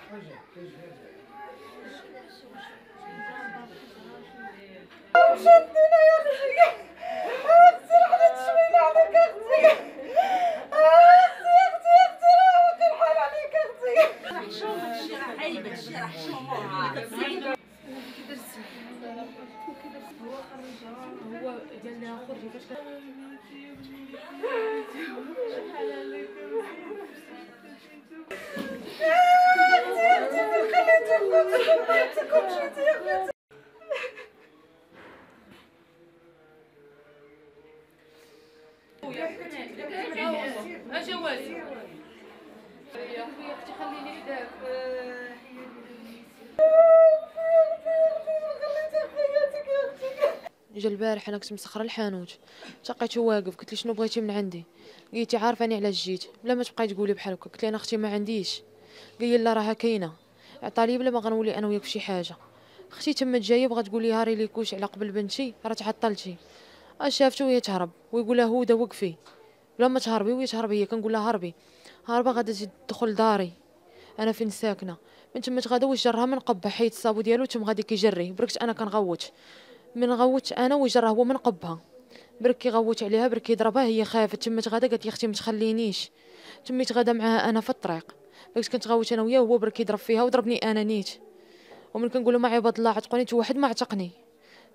شدينا يا اختي، اختي راح تشوينا عليك اختي، اختي اختي اختي راه كنحال عليك اختي. حشومه هادشي راه عيب، هادشي راه حشومه كي درتي هو خرجها، هو قال لها خرجي فاش شحال عليك يا اختي خليتي خوتك ومشيتي يا خوتي. اجا والي يا اختي خليني هداك جا البارح انا كنت مسخره الحانوت، لقيته واقف، قلت له شنو بغيتي من عندي؟ قالت لي عارفاني علاش جيت، بلا ما تبقاي تقولي بحال هكا. قلت لها انا اختي ما عنديش. قال لي لا راها كاينه، عطالي بلا ما غنولي انا وياك فشي حاجه. اختي تما جايه بغات تقول لي هاري لي كوش على قبل بنتي، راه تعطلتي. شافته وهي تهرب ويقول لها هدى وقفي، بلا ما تهربي وهي تهرب. هي كنقول لها هربي، هاربه غادا تدخل داري انا فين ساكنه. من تما غادا واش جرها من قبه، حيت الصابو ديالو تم غادي كيجري. بركت انا كنغوت، من غوت انا وجرها هو من قبها. برك كيغوت عليها، برك كيضربها، هي خافت. تما غادا قالت لي اختي ما تخلينيش. تميت غادا معاها انا في الطريق، برك كنت غوت انا وياه، وهو برك كيضرب فيها وضربني انا نيت. ومن كنقول له ما عباد الله عتقوني، تو واحد ما عتقني،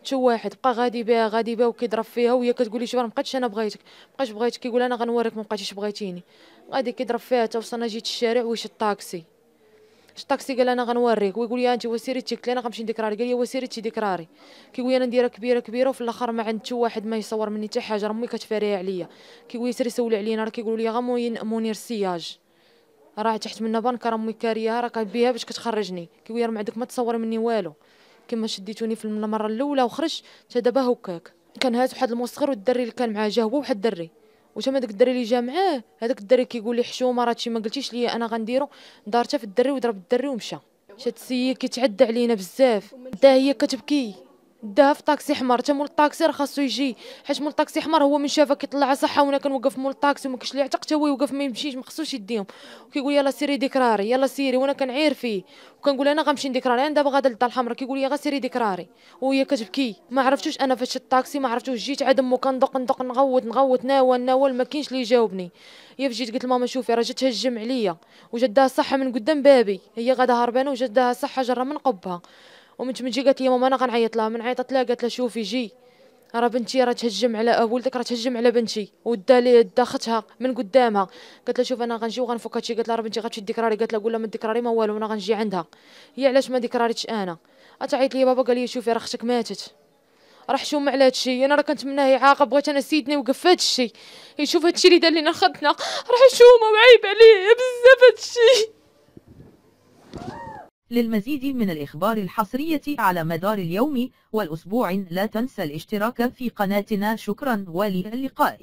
تو واحد بقى غادي بها غادي بها وكيضرب فيها. وهي كتقول لي شوف ما بقيتش انا بغيتك، ما بقيتش بغيتك. كيقول انا غنوريك ما بقيتيش بغيتيني. غادي كيضرب فيها حتى وصلنا. جيت الشارع ويش الطاكسي، الطاكسي قال انا غنوريك، ويقول لي انت وسيرتي. قلت له انا غنمشي نديك راري. قال لي وسيرتي ديك راري. كيقول لي انا نديرها كبيره كبيره، وفي الاخر ما عند حتى واحد ما يصور مني حتى حاجه، راه امي كتفاريها عليا. كيقول لي سيري سولي علينا، راه كيقولوا لي غا مونير السياج، راه تحت منا بنكه، راه امي كارياها راه بها باش كتخرجني. كيقول لي راه ما عندك ما تصوري مني والو، كما شديتوني في المره الاولى وخرجت حتى دابا هكاك. كان هات واحد المصغر والدري اللي كان معاه، جا هو واحد الدري، وتما داك الدري اللي جا معاه، هذاك الدري كيقول لي حشومه راه هادشي ما قلتيش لي انا غنديرو. دارتها في الدري وضرب الدري ومشى. شات السيد كيتعدى علينا بزاف، دا هي كتبكي، داها في طاكسي حمر. تا مول الطاكسي راه خاصو يجي، حيت مول الطاكسي حمر هو من شافها كيطلع صحه، وانا كنوقف مول الطاكسي وما كاينش اللي يعتق حتى هو يوقف ما يمشيش، ما خصوش يديهم. وكيقول يلاه سيري ديك راري، يلاه سيري. وانا كنعير فيه وكنقول انا غنمشي نديك راري، انا دابا غادا للدار الحمراء. كيقول لي غا سيري ديك راري وهي كتبكي. ما عرفتوش انا فاش الطاكسي، ما عرفتوش جيت عاد مو كندق ندق نغوت ناول ما كاينش اللي يجاوبني. هي فاش جيت قلت لماما شوفي راه جات تهجم عليا وجات داها الصحه من قدام بابي، هي غادا هربانه وجات داها الصحه جرى من قبها. ومن تما قالت لي ماما انا غنعيط لها. من عيطت لها قالت لها شوفي جي، راه بنتي راه تهجم على ولدك، راه تهجم على بنتي ودا لي دا اختها من قدامها. قالت لها شوف انا غنجي وغنفك هادشي. قالت لها راه بنتي غتمشي ديكراري. قالت لها قول لها ما ديكراري ما والو، انا غنجي عندها. هي علاش ما ديكراريتش انا؟ عيط لي بابا قال لي شوفي راه اختك ماتت، راه حشومه على هادشي. انا راه كنتمناه يعاقب، بغيت انا سيدنا يوقف في هادشي، يشوف هادشي اللي دار لينا خدنا، راه حشومه وعيب عليه بزاف هادشي. للمزيد من الإخبار الحصرية على مدار اليوم والأسبوع لا تنسى الاشتراك في قناتنا. شكرا، والى اللقاء.